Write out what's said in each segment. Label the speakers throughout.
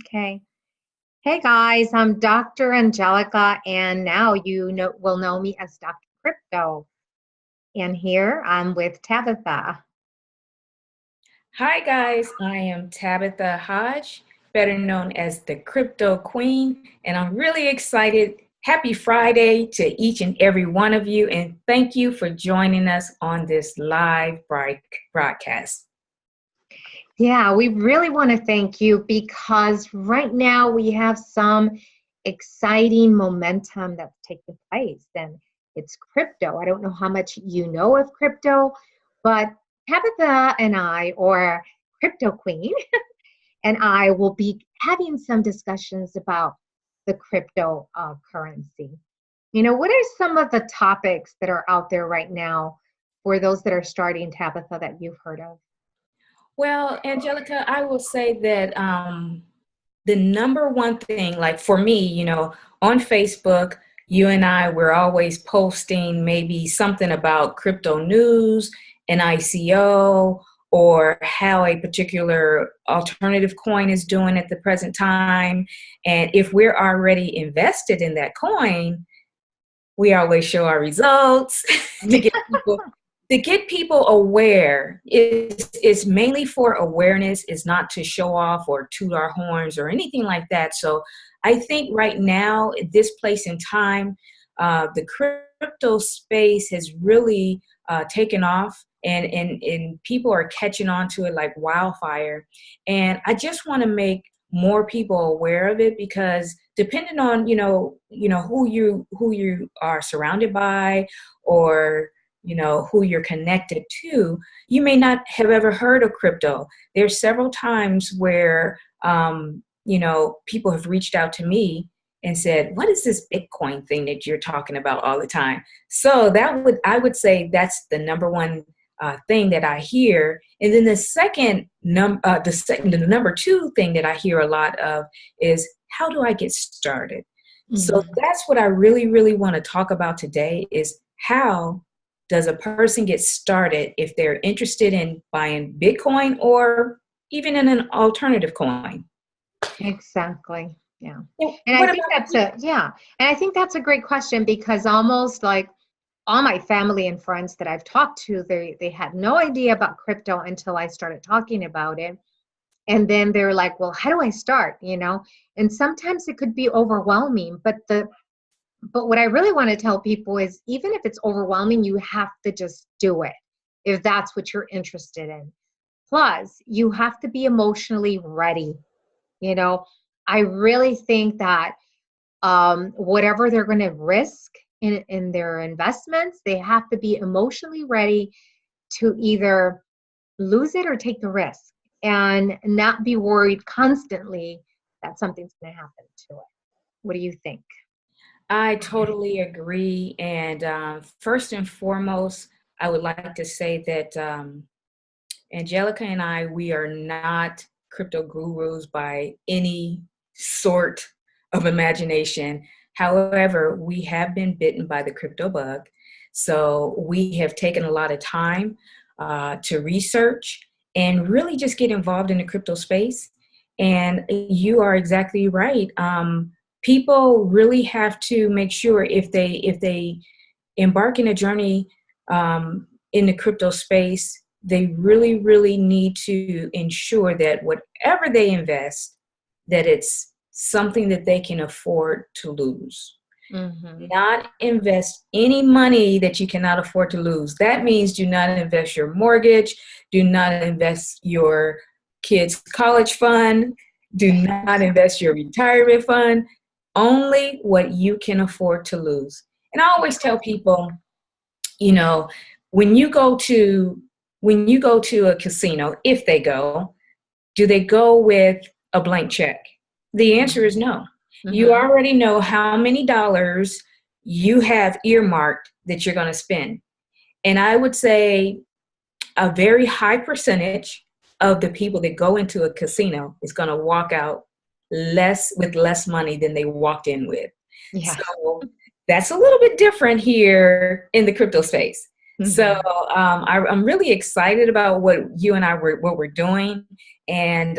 Speaker 1: Okay. Hey guys, I'm Dr. Angelica, and now will know me as Dr. Crypto. And here I'm with Tabitha.
Speaker 2: Hi guys, I am Tabitha Hodge, better known as the Crypto Queen, and I'm really excited. Happy Friday to each and every one of you, and thank you for joining us on this live broadcast.
Speaker 1: Yeah, we really want to thank you because right now we have some exciting momentum that's taking place, and it's crypto. I don't know how much you know of crypto, but Tabitha and I, or Crypto Queen, and I will be having some discussions about the crypto currency. What are some of the topics that are out there right now for those that are starting, Tabitha, that you've heard of?
Speaker 2: Well, Angelica, I will say that the number one thing, like for me, on Facebook, you and I, we're always posting maybe something about crypto news and ICO or how a particular alternative coin is doing at the present time. And if we're already invested in that coin, we always show our results to get people aware. It's mainly for awareness. Is not to show off or toot our horns or anything like that. So I think right now, at this place in time, the crypto space has really taken off, and people are catching on to it like wildfire. And I just want to make more people aware of it, because depending on who you are surrounded by, or who you're connected to, you may not have ever heard of crypto. There's several times where people have reached out to me and said, what is this Bitcoin thing that you're talking about all the time? So I would say that's the number one thing that I hear. And then the number two thing that I hear a lot of is, how do I get started? So that's what I really, really want to talk about today, is how does a person get started if they're interested in buying Bitcoin or even in an alternative coin?
Speaker 1: Exactly. Yeah.
Speaker 2: So
Speaker 1: And I
Speaker 2: what
Speaker 1: think
Speaker 2: about
Speaker 1: that's a great question, because almost like all my family and friends that I've talked to, they had no idea about crypto until I started talking about it. And then they're like, well, how do I start? And sometimes it could be overwhelming, but what I really want to tell people is, even if it's overwhelming, you have to just do it if that's what you're interested in. Plus, you have to be emotionally ready. You know, I really think that whatever they're going to risk in their investments, they have to be emotionally ready to either lose it or take the risk, and not be worried constantly that something's going to happen to it. What do you think?
Speaker 2: I totally agree. And first and foremost, I would like to say that Angelica and I, we are not crypto gurus by any sort of imagination. However, we have been bitten by the crypto bug. So we have taken a lot of time to research and really just get involved in the crypto space. And you are exactly right. People really have to make sure, if they embark in a journey in the crypto space, they really, really need to ensure that whatever they invest, that it's something that they can afford to lose.
Speaker 1: Mm-hmm.
Speaker 2: Not invest any money that you cannot afford to lose. That means do not invest your mortgage, do not invest your kids' college fund, do not invest your retirement fund, only what you can afford to lose. And I always tell people, you know, when you go to a casino, if they go, do they go with a blank check? The answer is no. You
Speaker 1: Mm-hmm.
Speaker 2: already know how many dollars you have earmarked that you're going to spend. And I would say a very high percentage of the people that go into a casino is going to walk out less money than they walked in with.
Speaker 1: Yeah.
Speaker 2: So that's a little bit different here in the crypto space. So
Speaker 1: Mhm.
Speaker 2: I'm really excited about what you and I what we're doing, and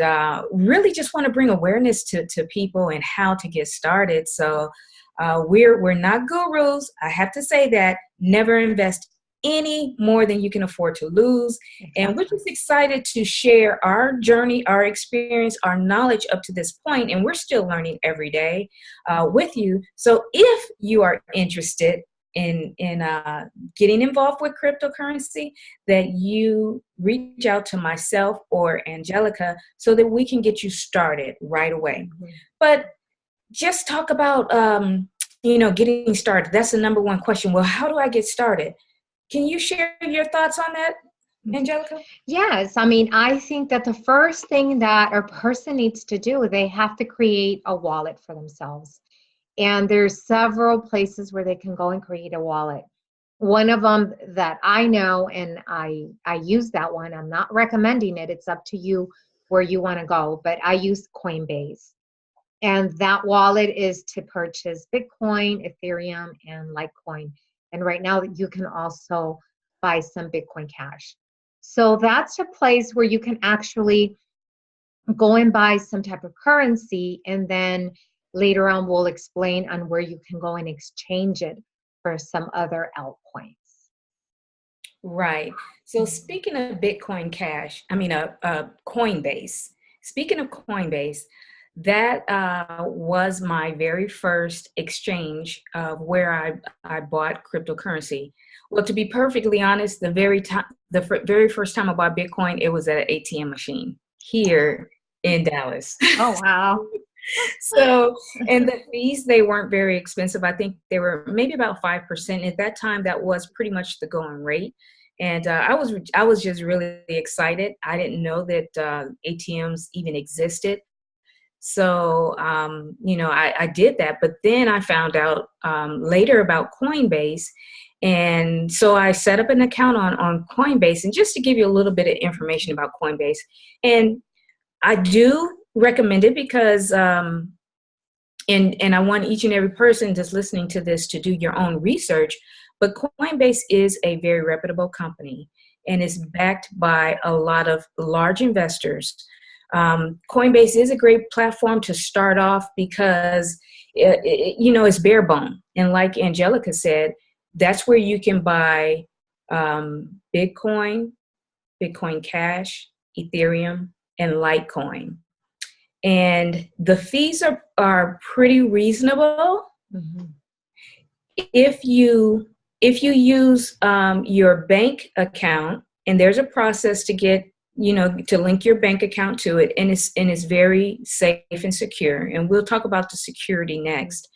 Speaker 2: really just want to bring awareness to people and how to get started. So we're not gurus. I have to say that. Never invest any more than you can afford to lose. And we're
Speaker 1: Exactly.
Speaker 2: just excited to share our journey, our experience, our knowledge up to this point, and we're still learning every day with you. So if you are interested in getting involved with cryptocurrency, that you reach out to myself or Angelica so that we can get you started right away.
Speaker 1: Mhm.
Speaker 2: But just talk about getting started. That's the number one question. Well, how do I get started? Can you share your thoughts on that, Angelica?
Speaker 1: Yes, I mean, I think that the first thing that a person needs to do, they have to create a wallet for themselves. And there's several places where they can go and create a wallet. One of them that I know, and I use that one. I'm not recommending it. It's up to you where you want to go, but I use Coinbase. And that wallet is to purchase Bitcoin, Ethereum, and Litecoin. And right now you can also buy some Bitcoin Cash. So that's a place where you can actually go and buy some type of currency, and then later on we'll explain on where you can go and exchange it for some other altcoins.
Speaker 2: Right. So speaking of Bitcoin Cash, I mean, Coinbase. Speaking of Coinbase, that was my very first exchange of where I bought cryptocurrency. Well, to be perfectly honest, very first time I bought Bitcoin, it was at an ATM machine here in Dallas.
Speaker 1: Oh, wow.
Speaker 2: So, and the fees, they weren't very expensive. I think they were maybe about 5%. At that time, that was pretty much the going rate. And I was just really excited. I didn't know that ATMs even existed. So, I did that. But then I found out later about Coinbase. And so I set up an account on Coinbase. And just to give you a little bit of information about Coinbase, and I do recommend it because and I want each and every person that's listening to this to do your own research. But Coinbase is a very reputable company and is backed by a lot of large investors. Coinbase is a great platform to start off because it's bare bone. And like Angelica said, that's where you can buy Bitcoin, Bitcoin Cash, Ethereum, and Litecoin, and the fees are pretty reasonable
Speaker 1: Mhm.
Speaker 2: if you use your bank account, and there's a process to get to link your bank account to it, and it's very safe and secure, and we'll talk about the security next.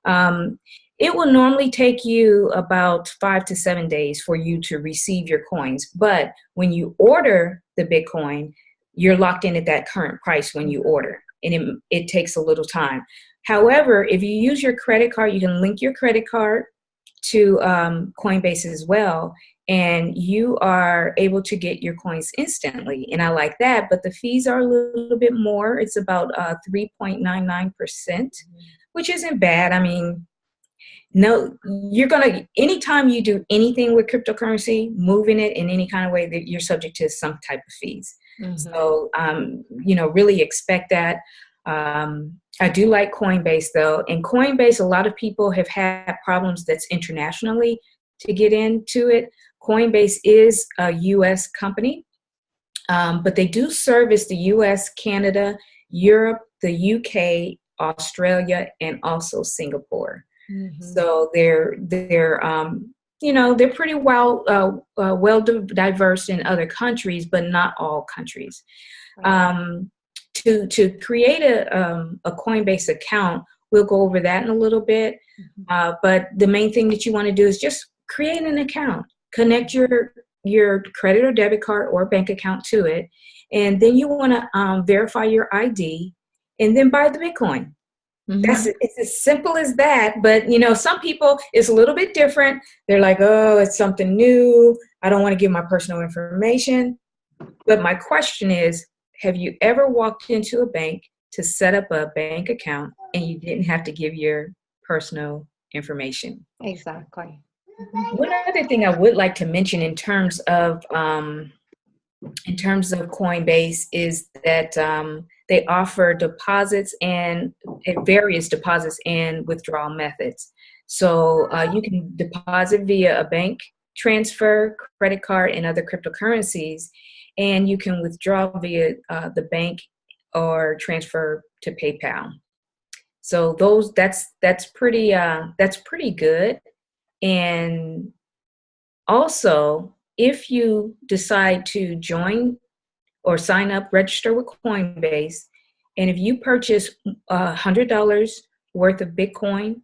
Speaker 2: um, it will normally take you about 5 to 7 days for you to receive your coins, but when you order the Bitcoin, you're locked in at that current price when you order, and it takes a little time. However, if you use your credit card, you can link your credit card to Coinbase as well, and you are able to get your coins instantly. And I like that, but the fees are a little bit more. It's about 3.99%, which isn't bad. I mean, no, anytime you do anything with cryptocurrency, moving it in any kind of way, that you're subject to some type of fees.
Speaker 1: Mhm.
Speaker 2: So, really expect that. I do like Coinbase though. And Coinbase, a lot of people have had problems that's internationally to get into it. Coinbase is a US company, but they do service the US, Canada, Europe, the UK, Australia, and also Singapore.
Speaker 1: Mhm.
Speaker 2: So they're pretty well diverse in other countries, but not all countries.
Speaker 1: Right.
Speaker 2: Um, to create a Coinbase account, we'll go over that in a little bit.
Speaker 1: Mhm.
Speaker 2: But the main thing that you want to do is just create an account, connect your credit or debit card or bank account to it, and then you want to verify your ID, and then buy the Bitcoin.
Speaker 1: Mhm.
Speaker 2: It's as simple as that. But some people, it's a little bit different. They're like, oh, it's something new. I don't want to give my personal information. But my question is, have you ever walked into a bank to set up a bank account and you didn't have to give your personal information?
Speaker 1: Exactly.
Speaker 2: One other thing I would like to mention in terms of Coinbase is that they offer deposits and various deposits and withdrawal methods. So you can deposit via a bank transfer, credit card, and other cryptocurrencies, and you can withdraw via the bank or transfer to PayPal. So that's pretty good. And also, if you decide to join or sign up, register with Coinbase, and if you purchase $100 worth of Bitcoin,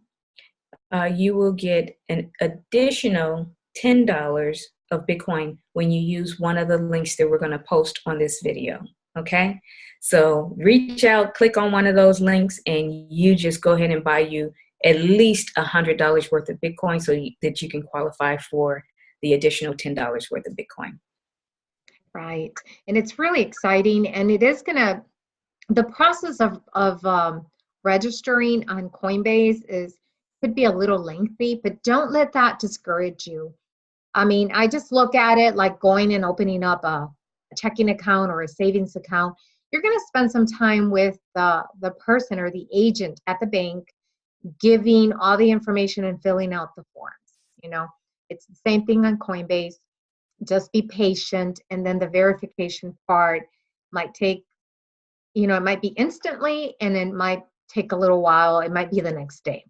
Speaker 2: you will get an additional $10 of Bitcoin when you use one of the links that we're going to post on this video. Okay, so reach out, click on one of those links, and you just go ahead and buy you at least $100 worth of Bitcoin that you can qualify for the additional $10 worth of Bitcoin.
Speaker 1: Right. And it's really exciting. And it is going to, the process of registering on Coinbase could be a little lengthy, but don't let that discourage you. I mean, I just look at it like going and opening up a checking account or a savings account. You're going to spend some time with the person or the agent at the bank, giving all the information and filling out the forms. You know, it's the same thing on Coinbase. Just be patient, and then the verification part might take, it might be instantly, and it might take a little while. It might be the next day.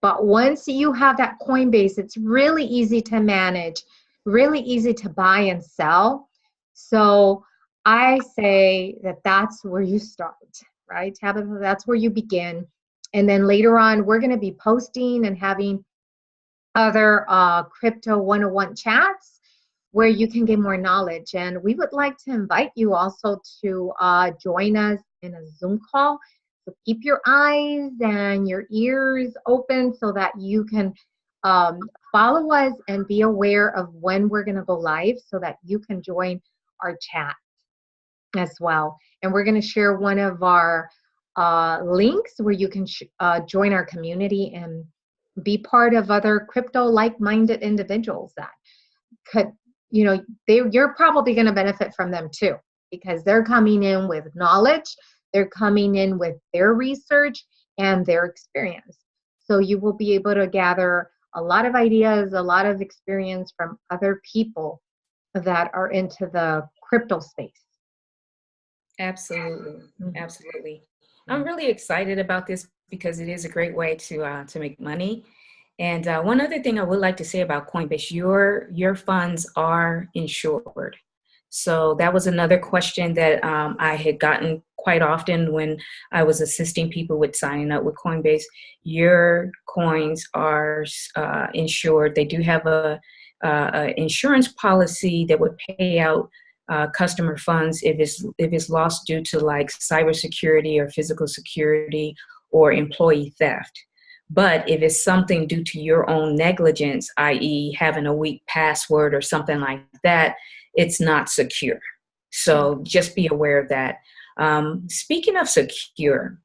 Speaker 1: But once you have that Coinbase, it's really easy to manage, really easy to buy and sell. So I say that that's where you start, right, Tabitha? That's where you begin. And then later on, we're going to be posting and having other Crypto 101 chats where you can get more knowledge. And we would like to invite you also to join us in a Zoom call. So keep your eyes and your ears open so that you can follow us and be aware of when we're going to go live so that you can join our chat as well. And we're going to share one of our links where you can join our community and be part of other crypto like-minded individuals that could, you're probably going to benefit from them too, because they're coming in with knowledge, they're coming in with their research and their experience. So you will be able to gather a lot of ideas, a lot of experience from other people that are into the crypto space.
Speaker 2: Absolutely. Absolutely. I'm really excited about this because it is a great way to make money. And one other thing I would like to say about Coinbase, your funds are insured. So that was another question that I had gotten quite often when I was assisting people with signing up with Coinbase. Your coins are insured. They do have a insurance policy that would pay out customer funds if it's lost due to like cybersecurity or physical security or employee theft. But if it's something due to your own negligence, i.e. having a weak password or something like that, it's not secure. So just be aware of that. Speaking of secure,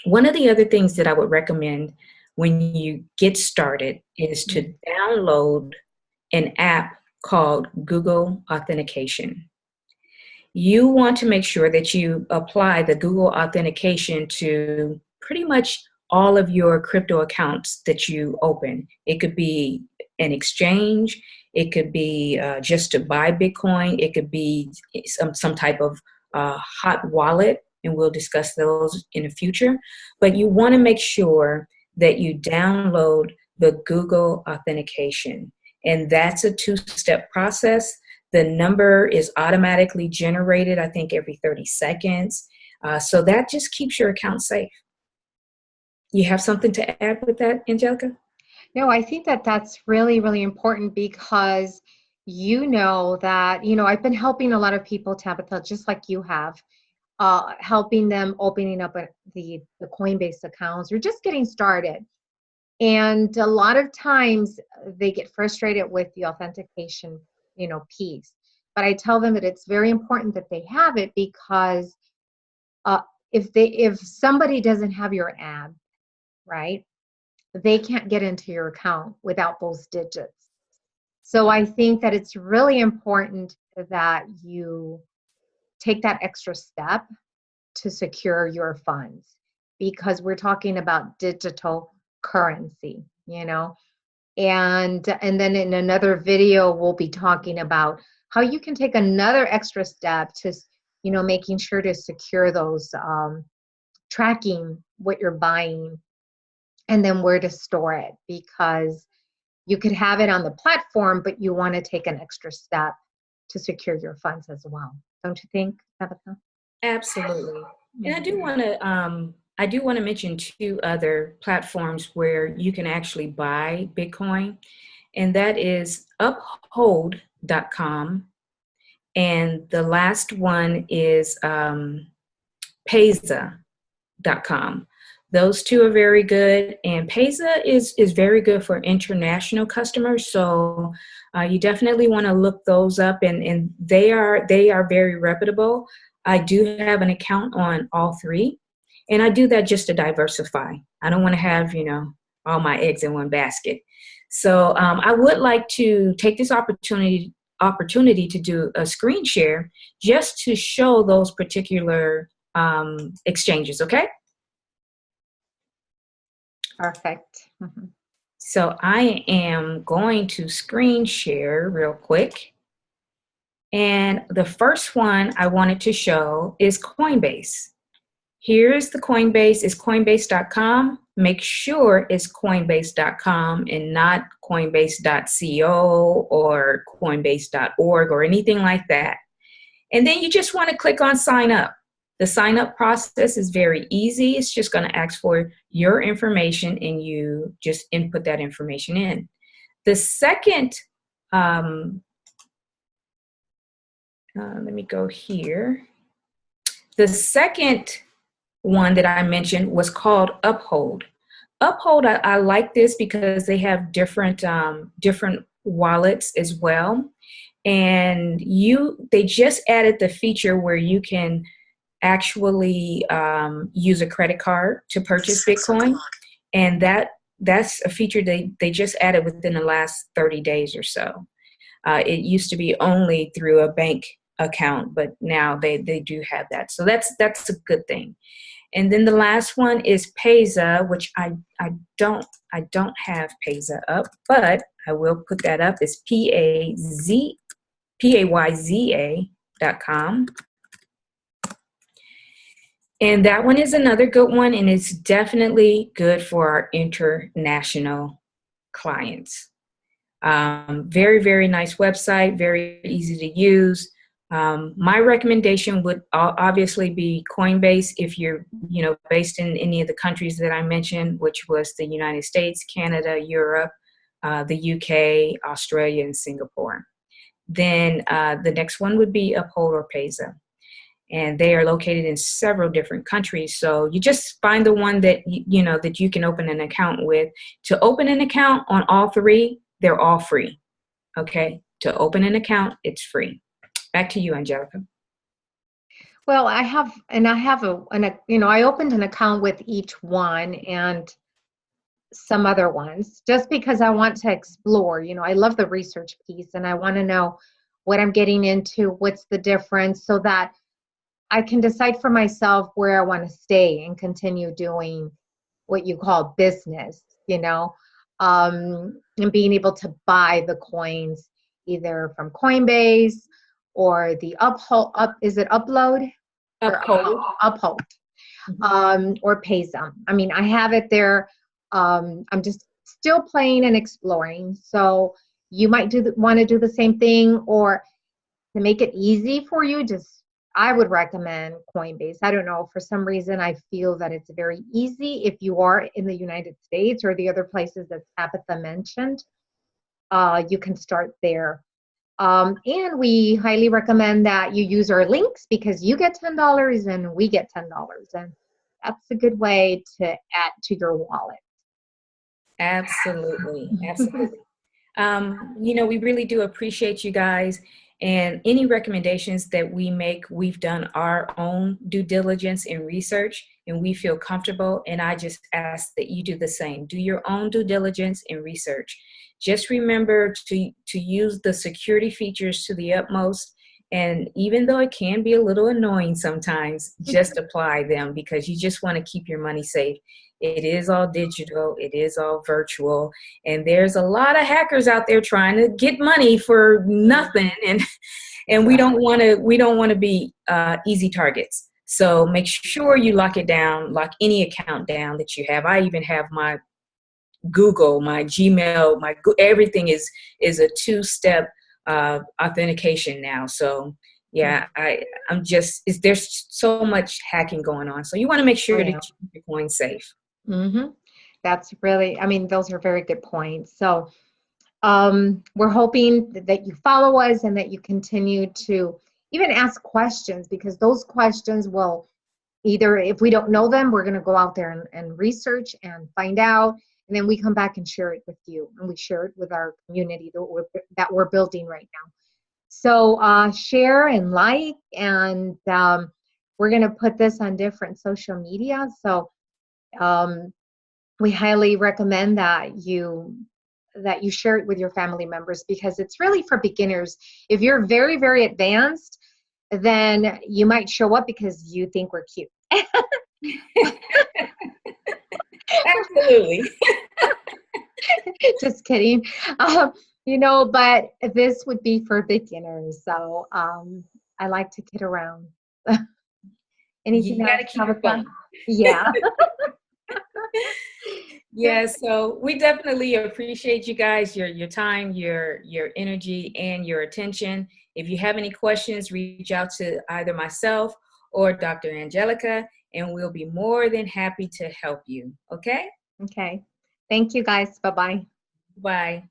Speaker 2: one of the other things that I would recommend when you get started is to download an app called Google Authentication. You want to make sure that you apply the Google Authentication to pretty much all of your crypto accounts that you open. It could be an exchange, it could be just to buy Bitcoin, it could be some type of hot wallet, and we'll discuss those in the future. But you want to make sure that you download the Google Authentication. And that's a two-step process. The number is automatically generated, I think, every 30 seconds. So that just keeps your account safe. You have something to add with that, Angelica?
Speaker 1: No, I think that that's really, really important because I've been helping a lot of people, Tabitha, just like you have, helping them opening up the Coinbase accounts or just getting started. And a lot of times they get frustrated with the authentication, piece. But I tell them that it's very important that they have it because if somebody doesn't have your app, right, they can't get into your account without those digits. So I think that it's really important that you take that extra step to secure your funds, because we're talking about digital currency, you know. And then in another video we'll be talking about how you can take another extra step to, you know, making sure to secure those, tracking what you're buying, and then where to store it, because you could have it on the platform, but you want to take an extra step to secure your funds as well. Don't you think, Tabitha?
Speaker 2: Absolutely. And
Speaker 1: Mhm.
Speaker 2: I do want to mention two other platforms where you can actually buy Bitcoin, and that is uphold.com, and the last one is Payza.com. Those two are very good, and Payza is very good for international customers. So you definitely want to look those up, and they are very reputable. I do have an account on all three, and I do that just to diversify. I don't want to have all my eggs in one basket. So I would like to take this opportunity to do a screen share just to show those particular exchanges. Okay.
Speaker 1: Perfect. Mhm.
Speaker 2: So I am going to screen share real quick. And the first one I wanted to show is Coinbase. Here's the Coinbase, it's coinbase.com. Make sure it's coinbase.com and not coinbase.co or coinbase.org or anything like that. And then you just want to click on sign up. The sign up process is very easy. It's just going to ask for your information and you just input that information in. The second, let me go here. The second one that I mentioned was called Uphold. Uphold, I like this because they have different wallets as well. And they just added the feature where you can actually use a credit card to purchase Bitcoin, and that's a feature they just added within the last 30 days or so. It used to be only through a bank account, but now they do have that, so that's a good thing. And then the last one is Payza, which I don't have Payza up, but I will put that up. It's payza.com. And that one is another good one, and it's definitely good for our international clients. Very, very nice website, very easy to use. My recommendation would obviously be Coinbase if you're, based in any of the countries that I mentioned, which was the United States, Canada, Europe, the UK, Australia, and Singapore. Then the next one would be Uphold or Payza. And they are located in several different countries. So you just find the one that that you can open an account with. To open an account on all three, they're all free. Okay, to open an account, it's free. Back to you, Angelica.
Speaker 1: Well, I opened an account with each one and some other ones just because I want to explore. I love the research piece and I want to know what I'm getting into, what's the difference, so that I can decide for myself where I want to stay and continue doing what you call business, and being able to buy the coins either from Coinbase or the is it Upload?
Speaker 2: Uphold.
Speaker 1: Uphold. Or Payza. I mean, I have it there. I'm just still playing and exploring. So you might want to do the same thing, or to make it easy for you, I would recommend Coinbase. I don't know, for some reason I feel that it's very easy if you are in the United States or the other places that Tabitha mentioned. You can start there. And we highly recommend that you use our links because you get $10 and we get $10. And that's a good way to add to your wallet.
Speaker 2: Absolutely. Absolutely. We really do appreciate you guys. And any recommendations that we make, we've done our own due diligence and research, and we feel comfortable. And I just ask that you do the same. Do your own due diligence and research. Just remember to use the security features to the utmost. And even though it can be a little annoying sometimes, just apply them, because you just want to keep your money safe. It is all digital. It is all virtual. And there's a lot of hackers out there trying to get money for nothing. And we don't want to be easy targets. So make sure you lock it down, lock any account down that you have. I even have my Google, my Gmail, everything is a two-step authentication now. So yeah, there's so much hacking going on. So you want to make sure that you keep your coins safe.
Speaker 1: Mm-hmm. That's really, I mean, those are very good points. So we're hoping that you follow us and that you continue to even ask questions, because those questions will either, if we don't know them, we're going to go out there and research and find out. And then we come back and share it with you, and we share it with our community that we're building right now. So share and like, and we're going to put this on different social media. So we highly recommend that you share it with your family members, because it's really for beginners. If you're very, very advanced, then you might show up because you think we're cute.
Speaker 2: Absolutely.
Speaker 1: Just kidding. But this would be for beginners. So I like to kid around. Anything
Speaker 2: you got to keep it fun.
Speaker 1: Yeah.
Speaker 2: Yeah, so we definitely appreciate you guys, your time, your energy, and your attention. If you have any questions, reach out to either myself or Dr. Angelica, and we'll be more than happy to help you. Okay?
Speaker 1: Okay. Thank you, guys. Bye-bye.
Speaker 2: Bye.